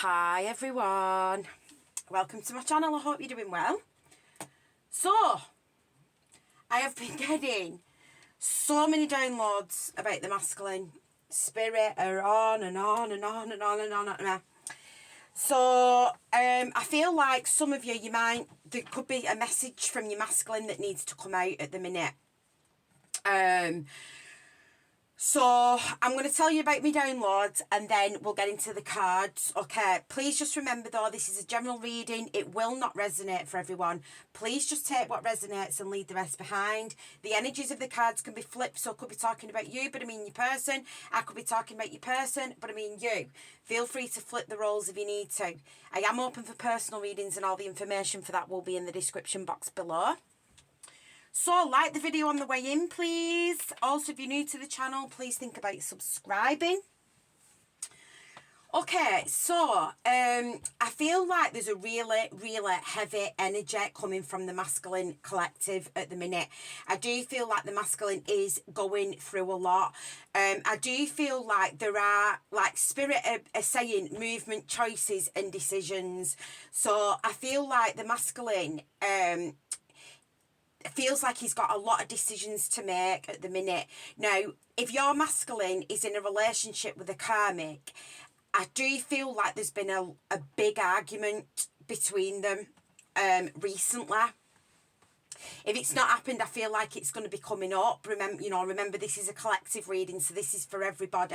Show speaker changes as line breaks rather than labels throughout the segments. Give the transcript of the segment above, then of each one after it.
Hi everyone, welcome to my channel. I hope you're doing well. So I have been getting so many downloads about the masculine spirit are on and on and on and on and on and on. So I feel like some of you there could be a message from your masculine that needs to come out at the minute. So I'm going to tell you about my downloads and then we'll get into the cards. Okay, please just remember though, this is a general reading. It will not resonate for everyone. Please just take what resonates and leave the rest behind. The energies of the cards can be flipped, so I could be talking about you, but I mean your person. I could be talking about your person, but I mean you. Feel free to flip the roles if you need to. I am open for personal readings and all the information for that will be in the description box below. So, like the video on the way in, please. Also, if you're new to the channel, please think about subscribing. Okay, so I feel like there's a really, really heavy energy coming from the masculine collective at the minute. I do feel like the masculine is going through a lot. I do feel like there are, like spirit are saying, movement, choices and decisions. So I feel like the masculine... it feels like he's got a lot of decisions to make at the minute. Now, if your masculine is in a relationship with a karmic, I do feel like there's been a big argument between them recently. If it's not happened, I feel like it's going to be coming up. Remember this is a collective reading, so this is for everybody.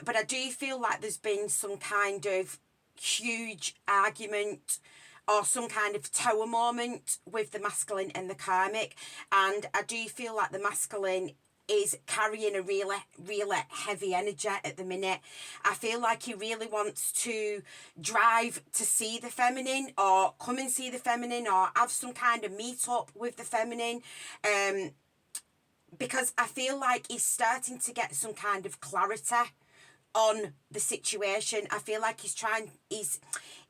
But I do feel like there's been some kind of huge argument or some kind of tower moment with the masculine and the karmic. And I do feel like the masculine is carrying a really, really heavy energy at the minute. I feel like he really wants to drive to see the feminine or come and see the feminine or have some kind of meet up with the feminine. Because I feel like he's starting to get some kind of clarity on the situation. I feel like he's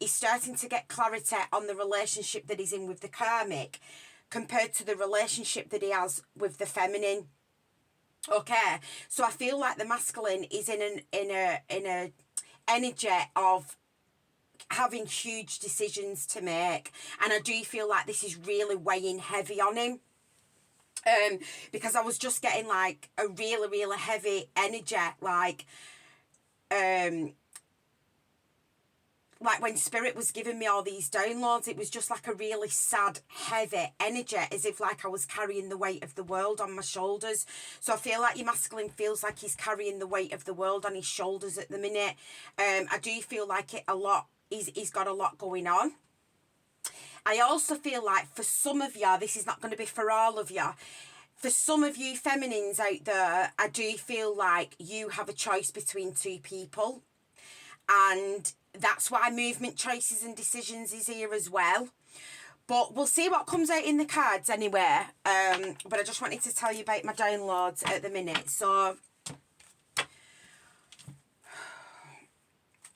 starting to get clarity on the relationship that he's in with the karmic compared to the relationship that he has with the feminine. Okay, so I feel like the masculine is in a energy of having huge decisions to make, and I do feel like this is really weighing heavy on him. Because I was just getting like a really, really heavy energy, like when spirit was giving me all these downloads, it was just like a really sad, heavy energy, as if like I was carrying the weight of the world on my shoulders. So I feel like your masculine feels like he's carrying the weight of the world on his shoulders at the minute. I do feel like it a lot. He's got a lot going on. I also feel like for some of you, this is not going to be for all of you. For some of you feminines out there, I do feel like you have a choice between two people. And that's why movement, choices and decisions is here as well. But we'll see what comes out in the cards anyway. But I just wanted to tell you about my downloads at the minute. So,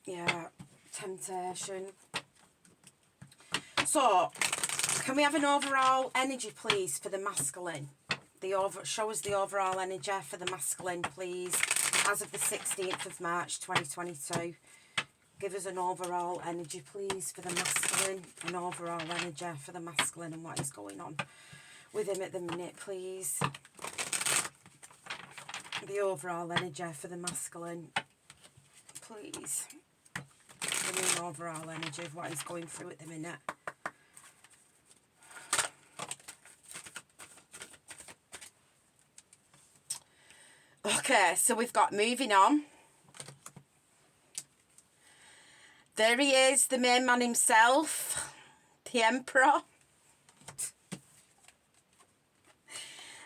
yeah, temptation. So, can we have an overall energy, please, for the masculine? Show us the overall energy for the masculine, please, as of the 16th of March 2022. Give us an overall energy, please, for the masculine. An overall energy for the masculine and what is going on with him at the minute, please. The overall energy for the masculine, please. Give me an overall energy of what he's going through at the minute. Okay, so we've got moving on. There he is, the main man himself, the Emperor.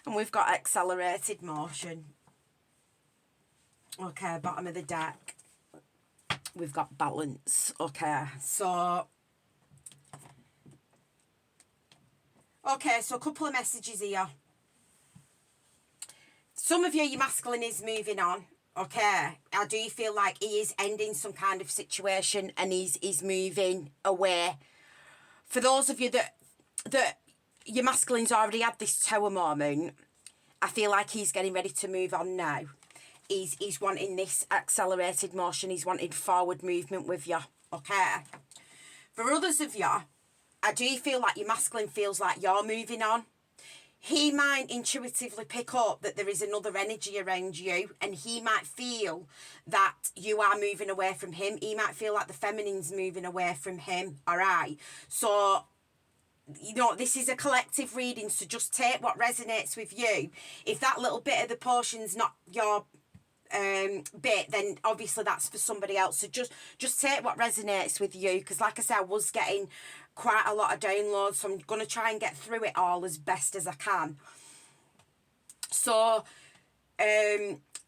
And we've got accelerated motion. Okay, bottom of the deck. We've got balance. Okay, so... Okay, so a couple of messages here. Some of you, your masculine is moving on. Okay, I do feel like he is ending some kind of situation and he's moving away. For those of you that your masculine's already had this tower moment, I feel like he's getting ready to move on now. He's wanting this accelerated motion. He's wanting forward movement with you. okay? For others of you, I do feel like your masculine feels like you're moving on. He might intuitively pick up that there is another energy around you, and he might feel that you are moving away from him. He might feel like the feminine's moving away from him, all right? So, you know, this is a collective reading, so just take what resonates with you. If that little bit of the portion's not your bit, then obviously that's for somebody else. So just take what resonates with you, because like I said, I was getting quite a lot of downloads, so I'm going to try and get through it all as best as I can. So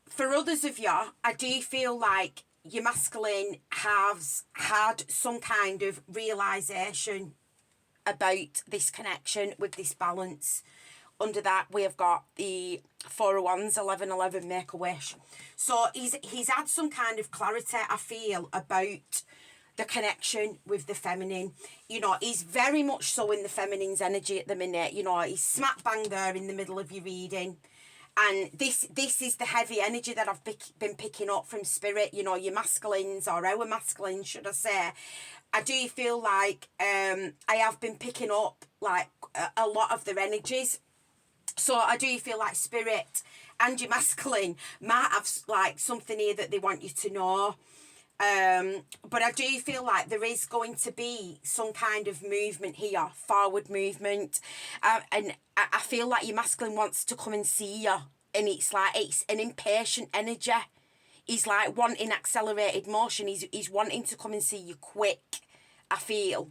for others of you, I do feel like your masculine has had some kind of realisation about this connection with this balance. Under that, we have got the 4 of Wands, 1111, make a wish. So he's had some kind of clarity, I feel, about the connection with the feminine. You know, he's very much so in the feminine's energy at the minute. You know, he's smack bang there in the middle of your reading. And this is the heavy energy that I've been picking up from spirit. You know, your masculines, or our masculines, should I say. I do feel like I have been picking up, like, a lot of their energies. So I do feel like spirit and your masculine might have, like, something here that they want you to know. But I do feel like there is going to be some kind of movement here, forward movement. And I feel like your masculine wants to come and see you. And it's like, it's an impatient energy. He's like wanting accelerated motion. He's wanting to come and see you quick, I feel.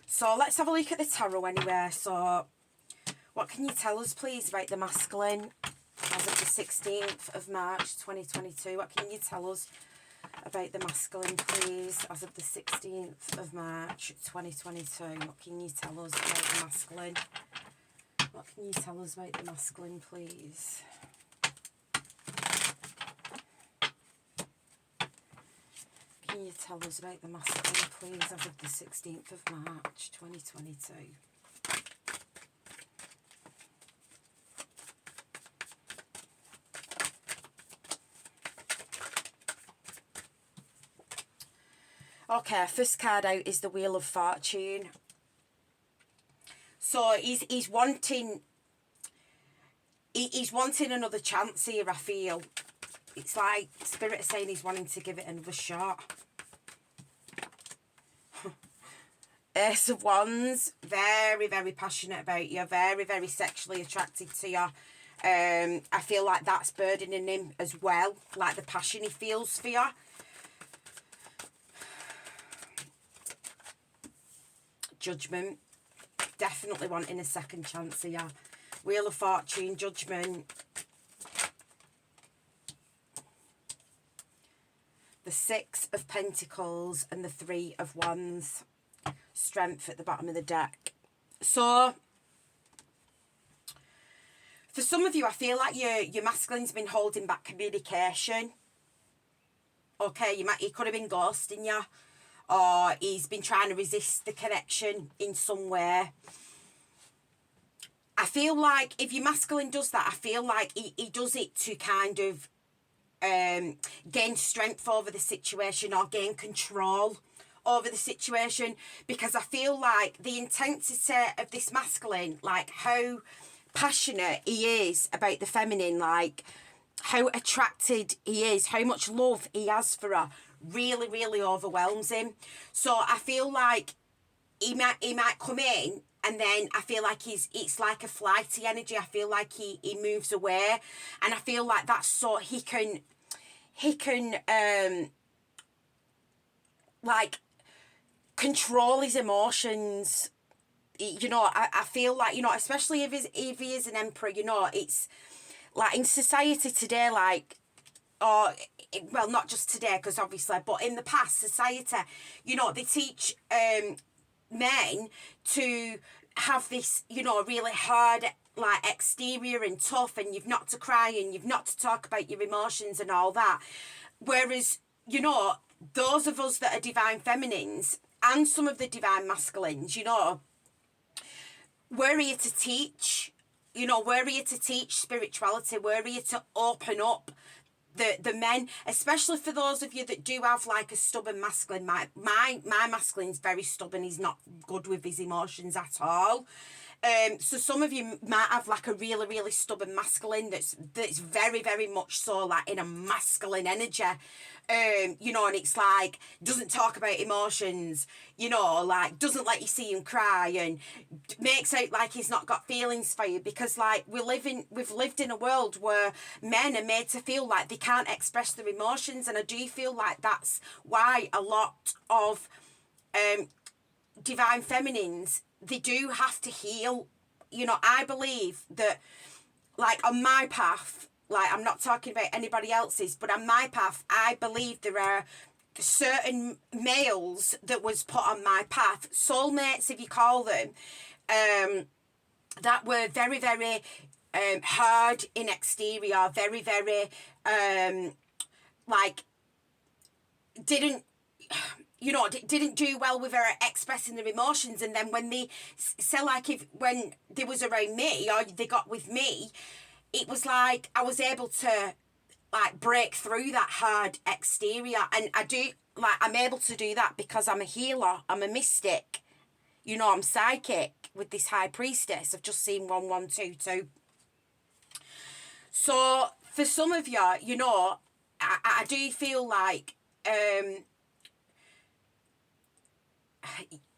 So let's have a look at the tarot anyway. So what can you tell us, please, about the masculine as of the 16th of March 2022? What can you tell us about the masculine, please, as of the 16th of March 2022? What can you tell us about the masculine? What can you tell us about the masculine, please? Can you tell us about the masculine, please, as of the 16th of March 2022? Okay, first card out is the Wheel of Fortune. So he's wanting another chance here, I feel. It's like Spirit is saying he's wanting to give it another shot. Ace of Wands, very, very passionate about you, very, very sexually attracted to you. I feel like that's burdening him as well, like the passion he feels for you. Judgment, definitely wanting a second chance here. Wheel of Fortune, Judgment. The 6 of Pentacles and the 3 of Wands. Strength at the bottom of the deck. So, for some of you, I feel like your masculine's been holding back communication. Okay, he could have been ghosting you, or he's been trying to resist the connection in some way. I feel like if your masculine does that, I feel like he does it to kind of gain strength over the situation, or gain control over the situation, because I feel like the intensity of this masculine, like how passionate he is about the feminine, like how attracted he is, how much love he has for her, really, really overwhelms him. So I feel like he might come in, and then I feel like it's like a flighty energy. I feel like he moves away, and I feel like that's so he can like control his emotions. You know, I feel like, you know, especially if he is an emperor, you know, it's like in society today, like, or well, not just today, because obviously, but in the past society, you know, they teach men to have this, you know, really hard, like, exterior and tough, and you've not to cry, and you've not to talk about your emotions and all that. Whereas, you know, those of us that are divine feminines and some of the divine masculines, you know, we're here to teach. You know, we're here to teach spirituality. We're here to open up the men, especially for those of you that do have like a stubborn masculine. My masculine's very stubborn. He's not good with his emotions at all. So some of you might have like a really, really stubborn masculine that's very, very much so like in a masculine energy. You know, and it's like, doesn't talk about emotions, you know, like doesn't let you see him cry and makes out like he's not got feelings for you, because like we've lived in a world where men are made to feel like they can't express their emotions. And I do feel like that's why a lot of divine feminines, they do have to heal. You know, I believe that like on my path, like I'm not talking about anybody else's, but on my path, I believe there are certain males that was put on my path, soulmates if you call them, that were very, very hard in exterior, very, very like didn't do well with her expressing their emotions. And then when they like when they was around me or they got with me, it was like I was able to like break through that hard exterior. And I do, like, I'm able to do that because I'm a healer, I'm a mystic, you know, I'm psychic with this high priestess. I've just seen 1122. So for some of you, you know, I do feel like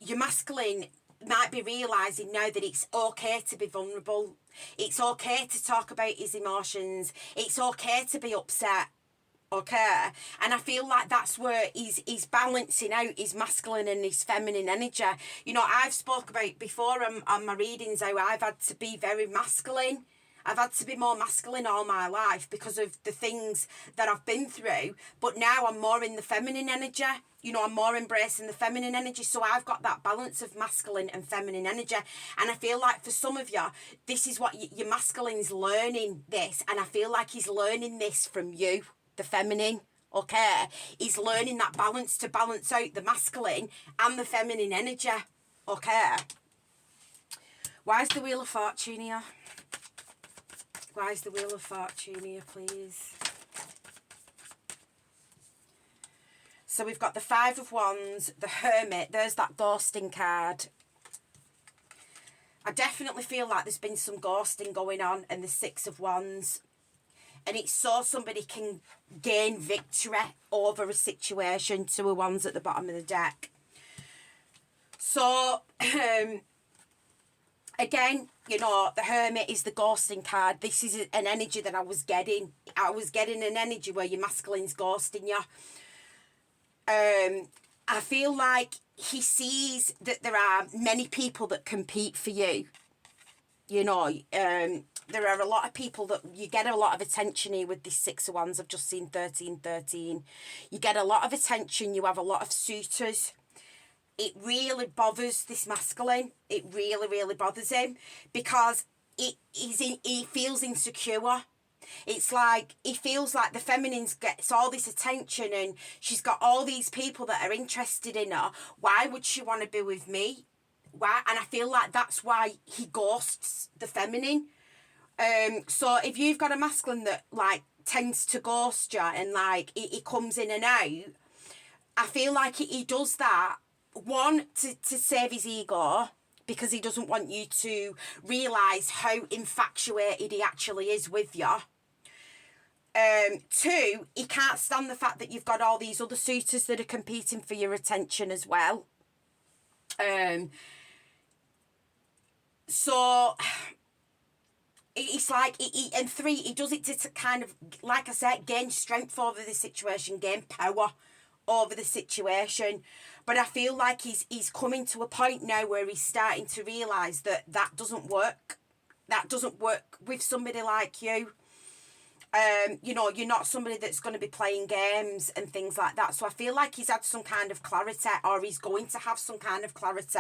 your masculine might be realising now that it's okay to be vulnerable. It's okay to talk about his emotions. It's okay to be upset. Okay. And I feel like that's where he's balancing out his masculine and his feminine energy. You know, I've spoke about before on my readings how I've had to be very masculine. I've had to be more masculine all my life because of the things that I've been through. But now I'm more in the feminine energy. You know, I'm more embracing the feminine energy. So I've got that balance of masculine and feminine energy. And I feel like for some of you, this is what your masculine's learning this. And I feel like he's learning this from you, the feminine. Okay? He's learning that balance to balance out the masculine and the feminine energy. Okay? Why is the Wheel of Fortune here? Why is the Wheel of Fortune here, please? So we've got the Five of Wands, the Hermit. There's that ghosting card. I definitely feel like there's been some ghosting going on, and the Six of Wands. And it's so somebody can gain victory over a situation. Two of Wands at the bottom of the deck. So, again, you know, the Hermit is the ghosting card. This is an energy that I was getting. I was getting an energy where your masculine's ghosting you. I feel like he sees that there are many people that compete for you. You know, there are a lot of people that you get a lot of attention here with this Six of Wands. I've just seen 1313. You get a lot of attention. You have a lot of suitors. It really bothers this masculine. It really, really bothers him because he feels insecure. It's like he feels like the feminine gets all this attention and she's got all these people that are interested in her. Why would she want to be with me? Why? And I feel like that's why he ghosts the feminine. So if you've got a masculine that like tends to ghost you and like he comes in and out, I feel like he does that, one, to save his ego, because he doesn't want you to realise how infatuated he actually is with you. Two, he can't stand the fact that you've got all these other suitors that are competing for your attention as well. So it's like, and three, he does it to kind of, like I said, gain strength over the situation, gain power over the situation. But I feel like he's coming to a point now where he's starting to realise that doesn't work. That doesn't work with somebody like you. You know, you're not somebody that's going to be playing games and things like that. So I feel like he's had some kind of clarity, or he's going to have some kind of clarity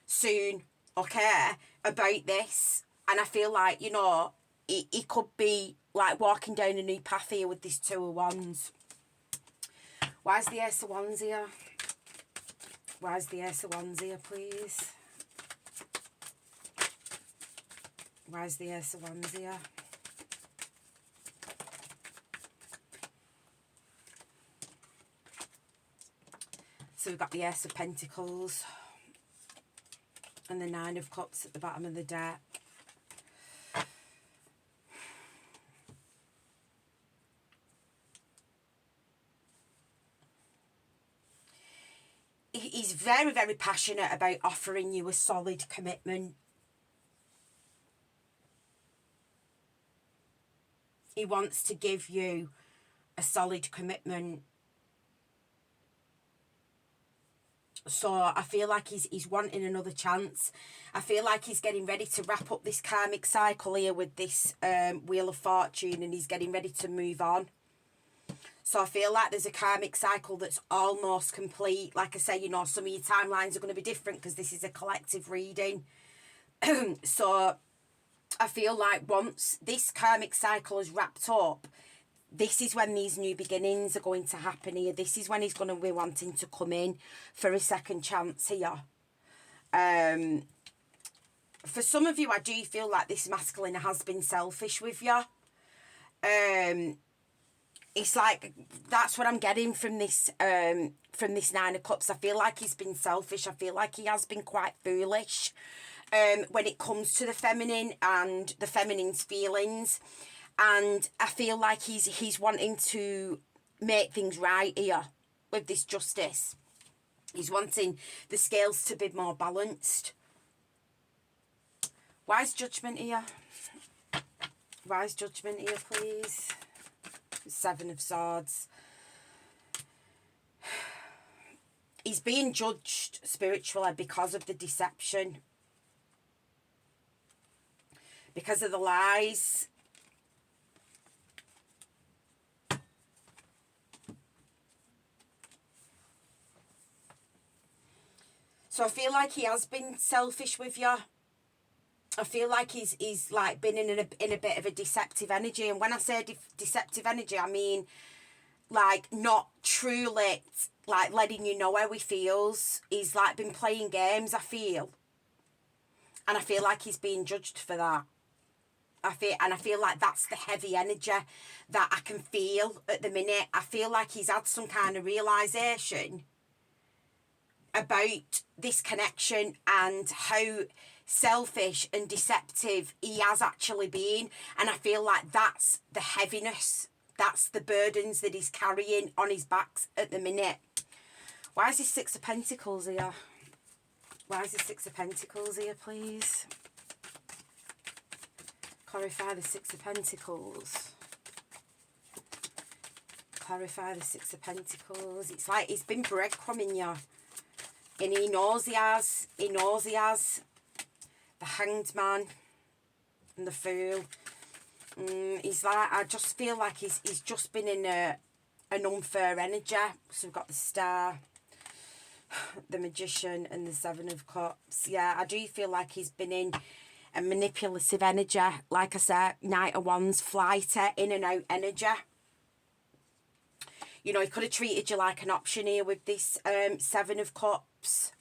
soon, okay, about this. And I feel like, you know, he could be like walking down a new path here with this Two of Wands. Why is the Ace of Wands here? Why is the Ace of Wands here, please? Why is the Ace of Wands here? So we've got the Ace of Pentacles and the Nine of Cups at the bottom of the deck. He's very, very passionate about offering you a solid commitment. He wants to give you a solid commitment. So I feel like he's wanting another chance. I feel like he's getting ready to wrap up this karmic cycle here with this Wheel of Fortune, and he's getting ready to move on. So I feel like there's a karmic cycle that's almost complete. Like I say, you know, some of your timelines are going to be different because this is a collective reading. So I feel like once this karmic cycle is wrapped up, this is when these new beginnings are going to happen here. This is when he's going to be wanting to come in for a second chance here. For some of you, I do feel like this masculine has been selfish with you. It's like, that's what I'm getting from this Nine of Cups. I feel like he's been selfish. I feel like he has been quite foolish when it comes to the feminine and the feminine's feelings. And I feel like he's wanting to make things right here with this Justice. He's wanting the scales to be more balanced. Why is Judgment here? Why is Judgment here, please? Seven of Swords. He's being judged spiritually because of the deception. Because of the lies. So I feel like he has been selfish with you. I feel like he's like been in a bit of a deceptive energy. And when I say deceptive energy, I mean like not truly like letting you know how he feels. He's like been playing games, I feel. And I feel like he's being judged for that. I feel like that's the heavy energy that I can feel at the minute. I feel like he's had some kind of realisation about this connection and how selfish and deceptive he has actually been. And I feel like that's the heaviness, that's the burdens that he's carrying on his backs at the minute. Why is this Six of Pentacles here? Why is this Six of Pentacles here, please? Clarify the Six of Pentacles. Clarify the Six of Pentacles. It's like he's been breadcrumbing you. And he knows he has. He knows he has. The Hanged Man and the Fool. He's like, I just feel like he's just been in an unfair energy. So we've got the Star, the Magician and the Seven of Cups. Yeah, I do feel like he's been in a manipulative energy. Like I said, Knight of Wands, flighty, in and out energy. You know, he could have treated you like an option here with this Seven of Cups.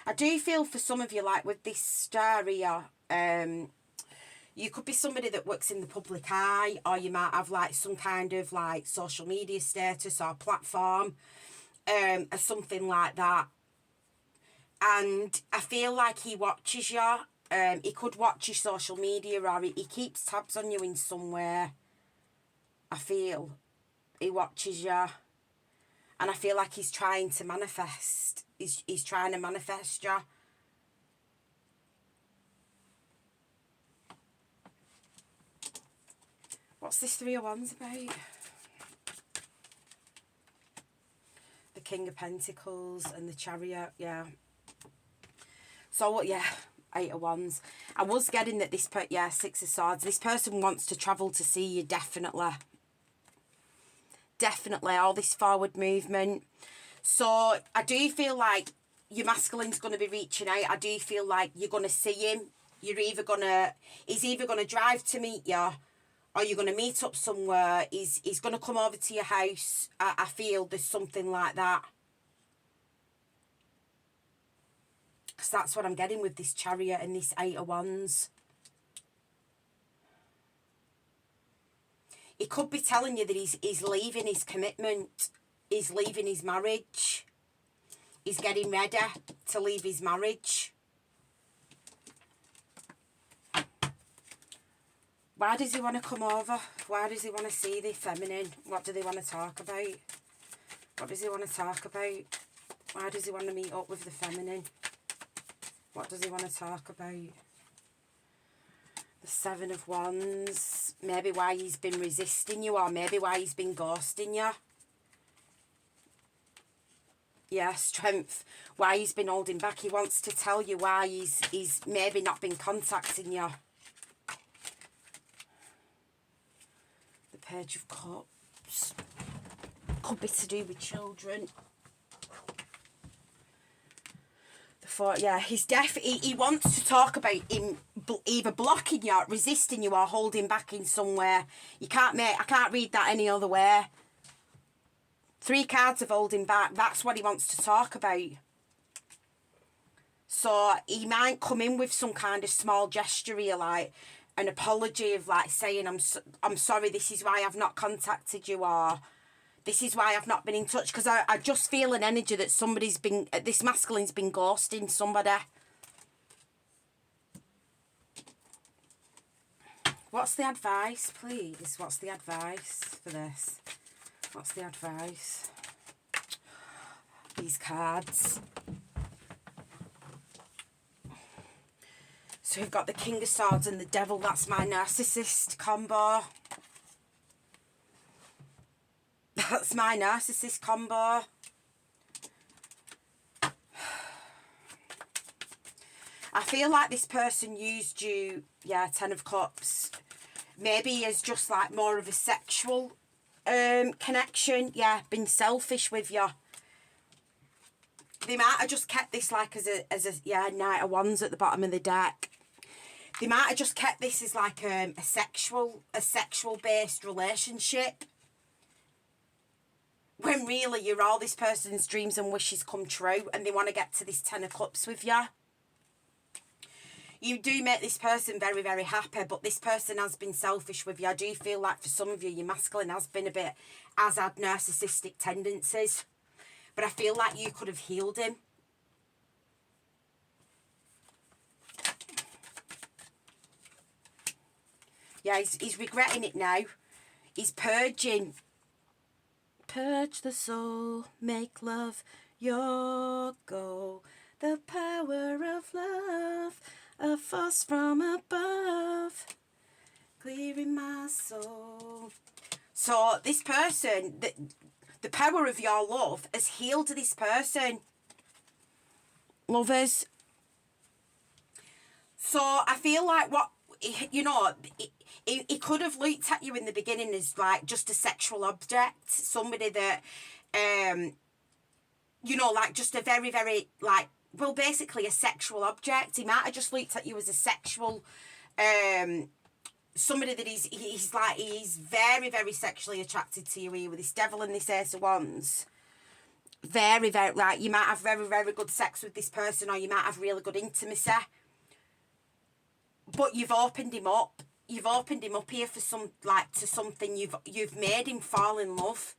I do feel for some of you, like with this Star here, you could be somebody that works in the public eye, or you might have like some kind of like social media status or platform, or something like that. And I feel like he watches you. He could watch your social media, or he keeps tabs on you in some way. I feel he watches you. And I feel like he's trying to manifest. He's trying to manifest you. What's this Three of Wands about? The King of Pentacles and the Chariot, yeah. So, yeah, Eight of Wands. I was getting that this, yeah, Six of Swords. This person wants to travel to see you, definitely. Definitely, all this forward movement. So, I do feel like your masculine's going to be reaching out. I do feel like you're going to see him. He's either going to drive to meet you, or you're going to meet up somewhere. He's going to come over to your house. I feel there's something like that. Because that's what I'm getting with this Chariot and this Eight of Wands. He could be telling you that he's leaving his commitment. He's leaving his marriage. He's getting ready to leave his marriage. Why does he want to come over? Why does he want to see the feminine? What do they want to talk about? What does he want to talk about? Why does he want to meet up with the feminine? What does he want to talk about? The Seven of Wands. Maybe why he's been resisting you, or maybe why he's been ghosting you. Yeah, Strength. Why he's been holding back. He wants to tell you why he's maybe not been contacting you. The Page of Cups. Could be to do with children. Yeah, he's he wants to talk about him either blocking you, resisting you, or holding back in somewhere. I can't read that any other way. 3 cards of holding back. That's what he wants to talk about. So he might come in with some kind of small gesture here, like an apology of like saying, I'm sorry, this is why I've not contacted you, or this is why I've not been in touch. Because I just feel an energy that this masculine's been ghosting somebody. What's the advice, please? What's the advice for this? What's the advice? These cards. So we've got the King of Swords and the Devil. That's my narcissist combo. That's my narcissist combo. I feel like this person used you, yeah, 10 of Cups, maybe as just like more of a sexual connection. Yeah, been selfish with you. They might have just kept this like as a yeah, Knight of Wands at the bottom of the deck. They might have just kept this as like a sexual based relationship. When really you're all this person's dreams and wishes come true, and they want to get to this 10 of Cups with you. You do make this person very, very happy, but this person has been selfish with you. I do feel like for some of you, your masculine has had narcissistic tendencies. But I feel like you could have healed him. Yeah, he's regretting it now. He's purging. Purge the soul, make love your goal. The power of love, a force from above, clearing my soul. So this person, the power of your love has healed this person. Lovers. So I feel like he could have looked at you in the beginning as like just a sexual object. Somebody that, like just a very, very like, well, basically a sexual object. He might have just looked at you as a sexual, somebody that he's very, very sexually attracted to you here with this Devil and this Ace of Wands. Very, very, like, you might have very, very good sex with this person, or you might have really good intimacy. But you've opened him up. You've opened him up here for something. You've made him fall in love.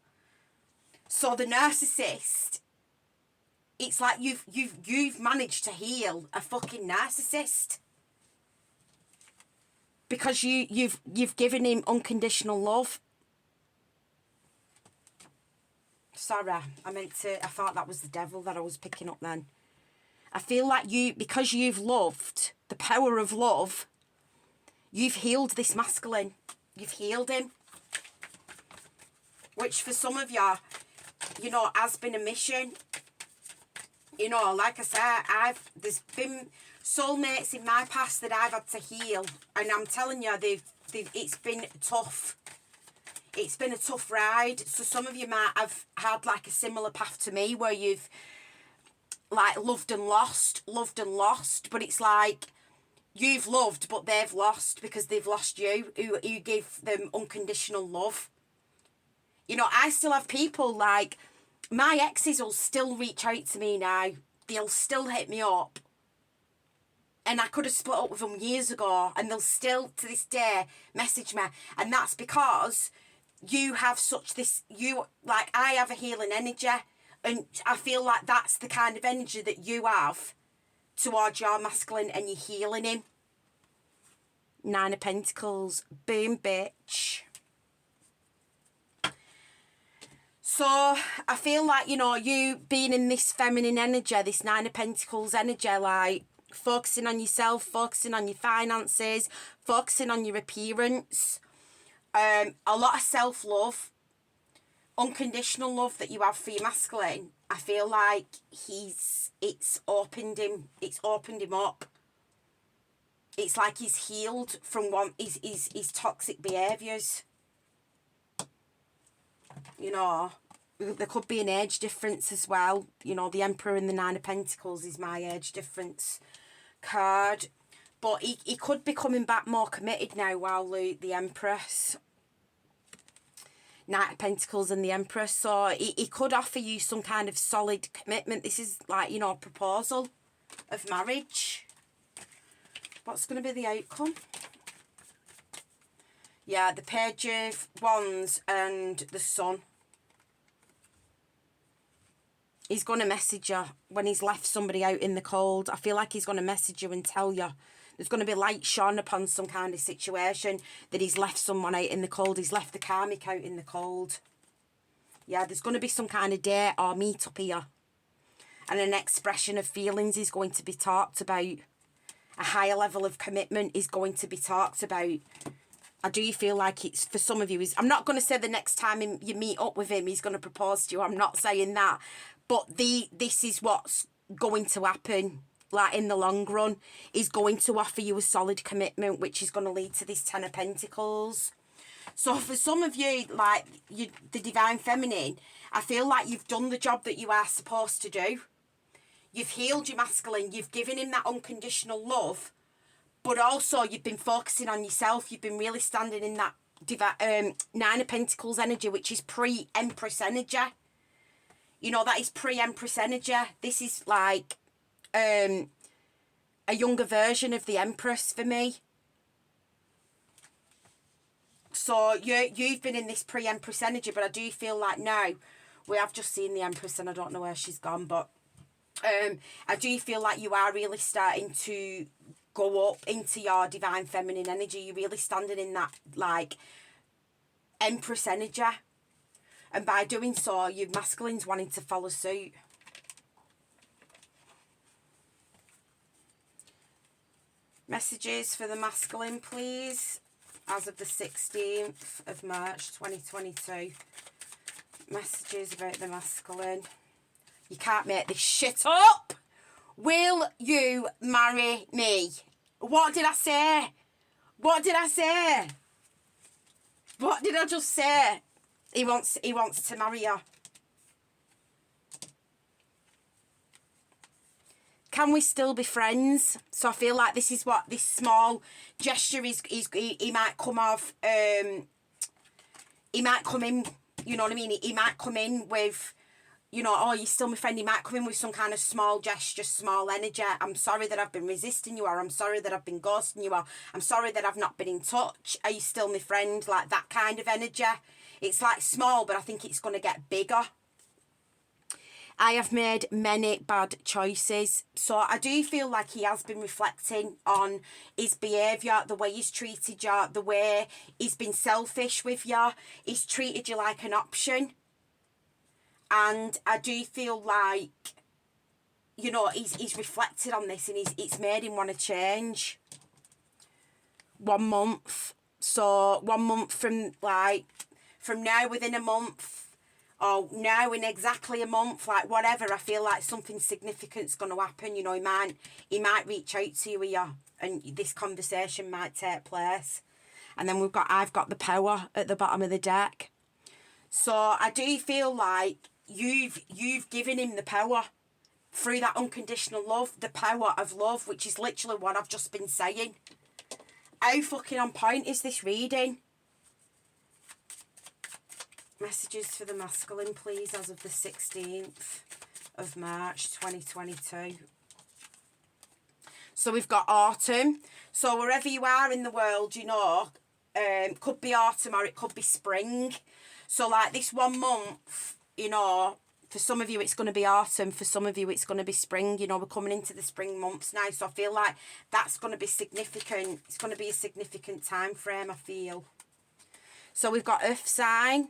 So the narcissist, it's like you've managed to heal a fucking narcissist. Because you've given him unconditional love. Sorry, I thought that was the Devil that I was picking up then. I feel like because you've loved, the power of love, you've healed this masculine. You've healed him. Which for some of you, has been a mission. Like I said, there's been soulmates in my past that I've had to heal, and I'm telling you, it's been tough. It's been a tough ride. So some of you might have had like a similar path to me, where you've like loved and lost, but it's like you've loved, but they've lost because they've lost you. You give them unconditional love. I still have people like my exes will still reach out to me now. They'll still hit me up. And I could have split up with them years ago, and they'll still, to this day, message me. And that's because you have such this, like, I have a healing energy. And I feel like that's the kind of energy that you have towards your masculine, and you're healing him. Nine of Pentacles. Boom, bitch. So I feel like, you know, you being in this feminine energy, this Nine of Pentacles energy, like focusing on yourself, focusing on your finances, focusing on your appearance, a lot of self-love, unconditional love that you have for your masculine. I feel like it's opened him up. It's like he's healed from his toxic behaviours. You know, there could be an age difference as well. You know, the Emperor and the Nine of Pentacles is my age difference card. But he could be coming back more committed now while the Empress. Knight of Pentacles and the Empress. So he could offer you some kind of solid commitment. This is like, you know, a proposal of marriage. What's going to be the outcome? Yeah, the Page of Wands and the Sun. He's going to message you when he's left somebody out in the cold. I feel like he's going to message you and tell you. There's going to be light shone upon some kind of situation that he's left someone out in the cold. He's left the Karmic out in the cold. Yeah, there's going to be some kind of date or meet up here. And an expression of feelings is going to be talked about. A higher level of commitment is going to be talked about. I do feel like it's, for some of you, I'm not going to say the next time you meet up with him, he's going to propose to you. I'm not saying that. But this is what's going to happen, like in the long run. He's going to offer you a solid commitment, which is going to lead to this Ten of Pentacles. So for some of you, like the Divine Feminine, I feel like you've done the job that you are supposed to do. You've healed your masculine. You've given him that unconditional love. But also, you've been focusing on yourself. You've been really standing in that Nine of Pentacles energy, which is pre-Empress energy. You know, that is pre-Empress energy. This is like a younger version of the Empress for me. So you've been in this pre-Empress energy, but I do feel like now, we have just seen the Empress and I don't know where she's gone, but I do feel like you are really starting to go up into your Divine Feminine energy. You're really standing in that, like, Empress energy. And by doing so, your masculine's wanting to follow suit. Messages for the masculine, please. As of the 16th of March, 2022. Messages about the masculine. You can't make this shit up. Will you marry me? What did I say? What did I say? What did I just say? He wants to marry you. Can we still be friends? So I feel like this is what this small gesture is. He might come off. He might come in. You know what I mean? He might come in with, you know, oh, you're still my friend. He might come in with some kind of small gesture, small energy. I'm sorry that I've been resisting you, or I'm sorry that I've been ghosting you, or I'm sorry that I've not been in touch. Are you still my friend? Like that kind of energy. It's like small, but I think it's going to get bigger. I have made many bad choices. So I do feel like he has been reflecting on his behaviour, the way he's treated you, the way he's been selfish with you. He's treated you like an option. And I do feel like, you know, he's reflected on this and it's made him want to change. 1 month. So 1 month from now, within a month, or now in exactly a month, like whatever, I feel like something significant's going to happen. You know, he might reach out to you here and this conversation might take place. And then I've got the Power at the bottom of the deck. So I do feel like you've given him the power through that unconditional love, the power of love, which is literally what I've just been saying. How fucking on point is this reading? Messages for the masculine, please, as of the 16th of March, 2022. So we've got autumn. So wherever you are in the world, you know, could be autumn or it could be spring. So like this 1 month, you know, for some of you it's going to be autumn, for some of you it's going to be spring. You know, we're coming into the spring months now, so I feel like that's going to be significant. It's going to be a significant time frame, I feel. So we've got earth sign,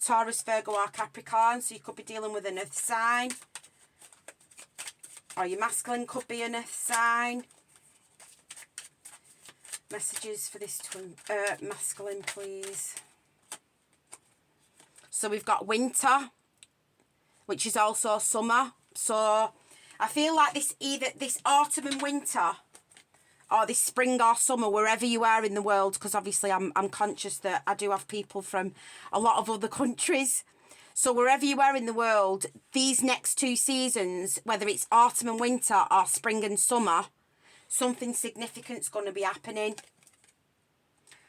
Taurus, Virgo or Capricorn, so you could be dealing with an earth sign. Or your masculine could be an earth sign. Messages for this masculine, please. So we've got winter, which is also summer. So I feel like either this autumn and winter, or this spring or summer, wherever you are in the world, because obviously I'm conscious that I do have people from a lot of other countries. So wherever you are in the world, these next 2 seasons, whether it's autumn and winter or spring and summer, something significant's going to be happening.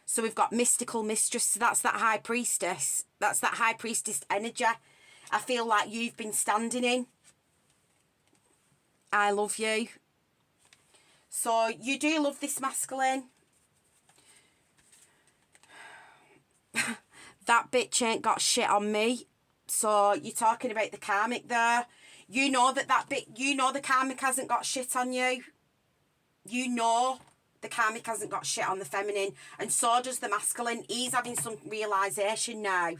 So we've got mystical mistress. So that's that high priestess. That's that high priestess energy. I feel like you've been standing in. I love you. So you do love this masculine. That bitch ain't got shit on me. So you're talking about the karmic there. You know you know the karmic hasn't got shit on you. You know the karmic hasn't got shit on the feminine. And so does the masculine. He's having some realisation now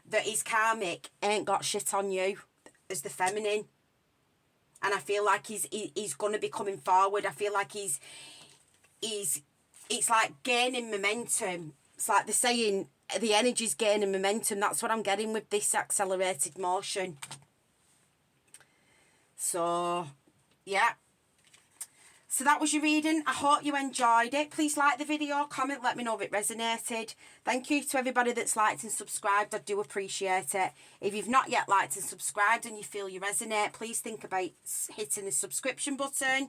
that his karmic ain't got shit on you as the feminine. And I feel like he's going to be coming forward. I feel like it's like gaining momentum. It's like they're saying the energy's gaining momentum. That's what I'm getting with this accelerated motion. So, yeah. So that was your reading. I hope you enjoyed it. Please like the video, comment, let me know if it resonated. Thank you to everybody that's liked and subscribed. I do appreciate it. If you've not yet liked and subscribed and you feel you resonate, please think about hitting the subscription button.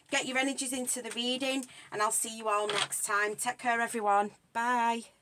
Get your energies into the reading, and I'll see you all next time. Take care, everyone. Bye.